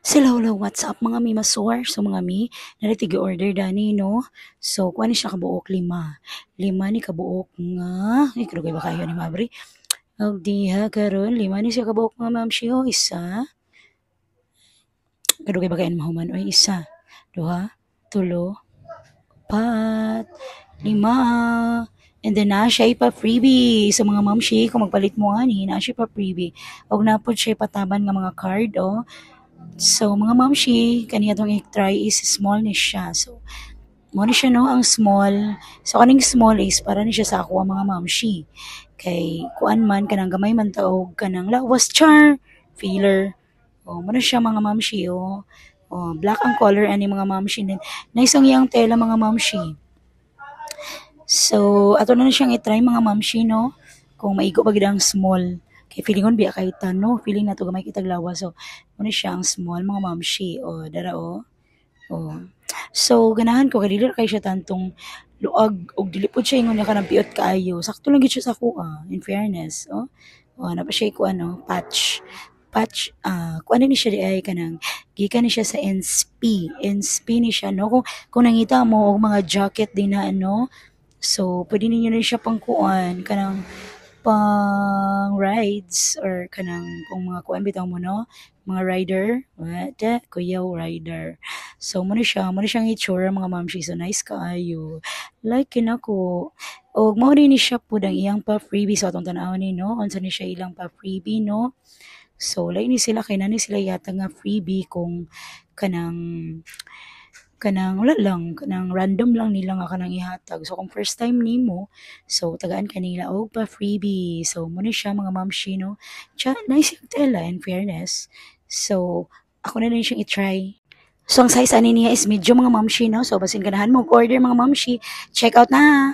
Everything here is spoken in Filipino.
Hello, hello, what's up mga mi masor? So mga mi, naritig order dani no. So kuha ni siya kabuok lima. Lima ni kabuok nga. Ay, kadugay ba kayo ni Mabri? Og diha karon lima ni siya kabuok nga ma'am siyo isa. Kadugay ba kayo ni mahuman oy isa. Duha, tulo, pat, lima. And then na siya pa freebie sa mga mamshi kung magpalit mo ani na siya pa freebie. Og napod siya pataban nga mga card oh. So, mga mamshi, kaniya itong i-try is small ni siya. So, mo ni siya no, ang small. So, kaning small is para ni siya sa ako ang mga mamshi. Kay, kuan man, kanang gamay man taog, kanang lawas char, feeler. O, mo na siya mga mamshi, o. O, black ang color, ani mga mamshi. Then, nice ang iyang tela mga mamshi. So, ato na siyang i-try mga mamshi, no? Kung maigo pa gid ang small. Kay feeling on biya kay no? Feeling na to gamay kitag lawas. So, muna siya ang small mga mamshi. O, dara o. O. So, ganahan ko, kay dili kay siya tantong luag og dili pod siya ingon niya kanang piot kaayo. Sakto lang gid siya sa kuha, in fairness. O, na pa siya ko ano, patch kuan ni siya di ay kanang gikan ni siya sa NSP ni siya no kung nangita mo og mga jacket din na ano. So, pwede ninyo na siya pang kuan, kanang pang rides or kanang kung mga kuan bitaw mo no, mga rider, what? Kuyaw rider. So, mo na siyang itsura mga mamshi. So, nice kaayo. Like kinako. Og mao rin ni siya pud ang iyang pa freebie sa atong tan-aw ni no. Unsa ni siya ilang pa freebie no. So, like ni sila kay nani sila yata nga freebie kung kanang wala lang kanang random lang nila nga kanang ihatag. So kung first time nimo, so tagaan kanila og pa freebie. So mo ni siya mga mamshi no. Nice yung tela in fairness. So ako na rin siyang i-try. So ang size ani niya is medium mga mamshi no. So basin ganahan mo order mga mamshi, check out na.